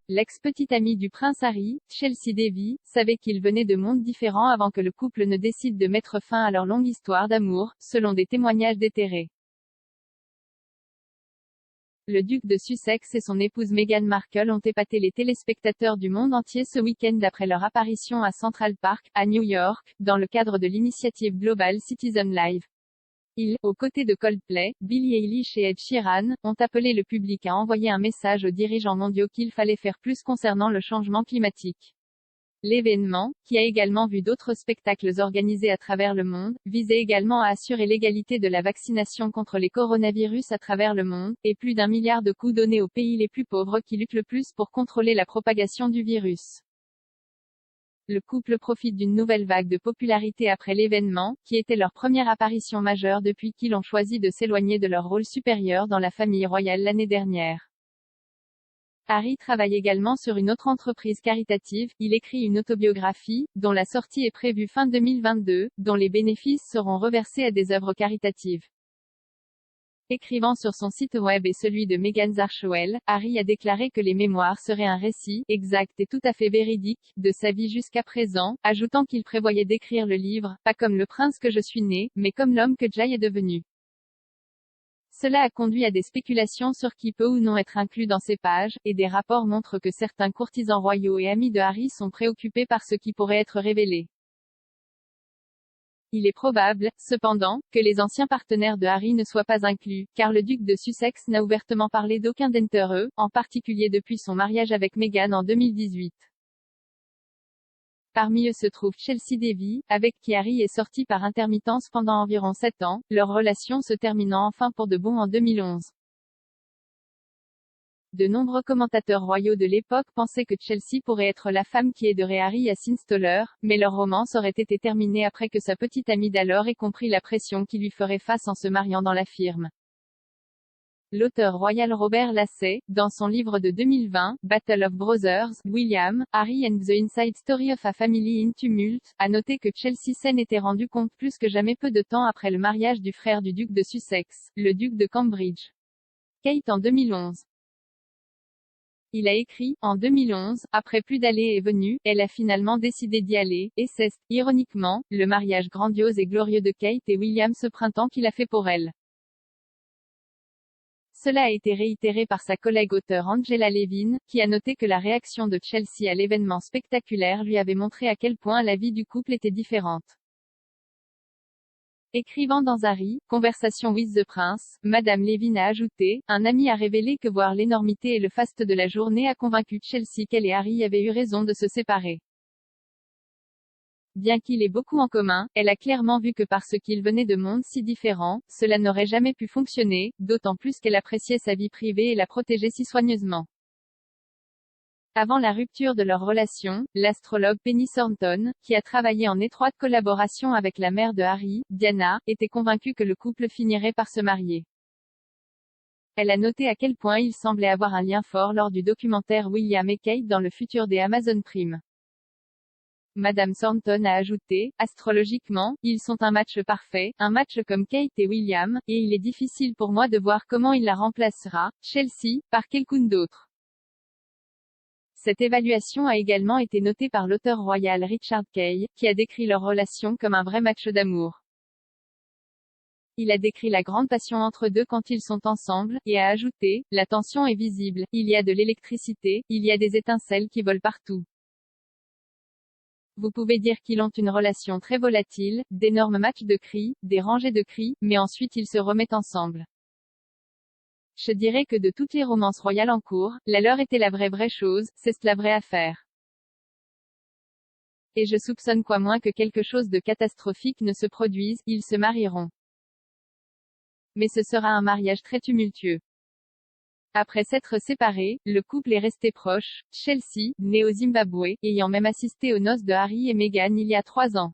l'ex-petite amie du prince Harry, Chelsea Davy, savait qu'ils venaient de mondes différents avant que le couple ne décide de mettre fin à leur longue histoire d'amour, selon des témoignages déterrés. Le duc de Sussex et son épouse Meghan Markle ont épaté les téléspectateurs du monde entier ce week-end après leur apparition à Central Park, à New York, dans le cadre de l'initiative Global Citizen Live. Ils, aux côtés de Coldplay, Billie Eilish et Ed Sheeran, ont appelé le public à envoyer un message aux dirigeants mondiaux qu'il fallait faire plus concernant le changement climatique. L'événement, qui a également vu d'autres spectacles organisés à travers le monde, visait également à assurer l'égalité de la vaccination contre les coronavirus à travers le monde, et plus d'1 milliard de coûts donnés aux pays les plus pauvres qui luttent le plus pour contrôler la propagation du virus. Le couple profite d'une nouvelle vague de popularité après l'événement, qui était leur première apparition majeure depuis qu'ils ont choisi de s'éloigner de leur rôle supérieur dans la famille royale l'année dernière. Harry travaille également sur une autre entreprise caritative, il écrit une autobiographie, dont la sortie est prévue fin 2022, dont les bénéfices seront reversés à des œuvres caritatives. Écrivant sur son site web et celui de Meghan Markle, Harry a déclaré que les mémoires seraient un récit, exact et tout à fait véridique, de sa vie jusqu'à présent, ajoutant qu'il prévoyait d'écrire le livre, pas comme le prince que je suis né, mais comme l'homme que Jay est devenu. Cela a conduit à des spéculations sur qui peut ou non être inclus dans ces pages, et des rapports montrent que certains courtisans royaux et amis de Harry sont préoccupés par ce qui pourrait être révélé. Il est probable, cependant, que les anciens partenaires de Harry ne soient pas inclus, car le duc de Sussex n'a ouvertement parlé d'aucun d'entre eux, en particulier depuis son mariage avec Meghan en 2018. Parmi eux se trouve Chelsea Davy, avec qui Harry est sorti par intermittence pendant environ 7 ans, leur relation se terminant enfin pour de bon en 2011. De nombreux commentateurs royaux de l'époque pensaient que Chelsea pourrait être la femme qui aiderait Harry à s'installer, mais leur romance aurait été terminée après que sa petite amie d'alors ait compris la pression qui lui ferait face en se mariant dans la firme. L'auteur royal Robert Lassay, dans son livre de 2020, Battle of Brothers, William, Harry and the Inside Story of a Family in Tumult, a noté que Chelsea s'en était rendu compte plus que jamais peu de temps après le mariage du frère du duc de Sussex, le duc de Cambridge. Kate en 2011. Il a écrit, en 2011, après plus d'allées et venues, elle a finalement décidé d'y aller, et c'est, ironiquement, le mariage grandiose et glorieux de Kate et William ce printemps qu'il a fait pour elle. Cela a été réitéré par sa collègue auteure Angela Levin, qui a noté que la réaction de Chelsea à l'événement spectaculaire lui avait montré à quel point la vie du couple était différente. Écrivant dans Harry, Conversation with the Prince, Madame Levin a ajouté, un ami a révélé que voir l'énormité et le faste de la journée a convaincu Chelsea qu'elle et Harry avaient eu raison de se séparer. Bien qu'il ait beaucoup en commun, elle a clairement vu que parce qu'ils venaient de mondes si différents, cela n'aurait jamais pu fonctionner, d'autant plus qu'elle appréciait sa vie privée et la protégeait si soigneusement. Avant la rupture de leur relation, l'astrologue Penny Thornton, qui a travaillé en étroite collaboration avec la mère de Harry, Diana, était convaincue que le couple finirait par se marier. Elle a noté à quel point ils semblaient avoir un lien fort lors du documentaire William et Kate dans le futur des Amazon Prime. Madame Thornton a ajouté, astrologiquement, ils sont un match parfait, un match comme Kate et William, et il est difficile pour moi de voir comment il la remplacera, Chelsea, par quelqu'un d'autre. Cette évaluation a également été notée par l'auteur royal Richard Kay, qui a décrit leur relation comme un vrai match d'amour. Il a décrit la grande passion entre deux quand ils sont ensemble, et a ajouté, la tension est visible, il y a de l'électricité, il y a des étincelles qui volent partout. Vous pouvez dire qu'ils ont une relation très volatile, d'énormes matchs de cris, des rangées de cris, mais ensuite ils se remettent ensemble. Je dirais que de toutes les romances royales en cours, la leur était la vraie chose, c'est la vraie affaire. Et je soupçonne quoi moins que quelque chose de catastrophique ne se produise, ils se marieront. Mais ce sera un mariage très tumultueux. Après s'être séparés, le couple est resté proche, Chelsea, née au Zimbabwe, ayant même assisté aux noces de Harry et Meghan il y a 3 ans.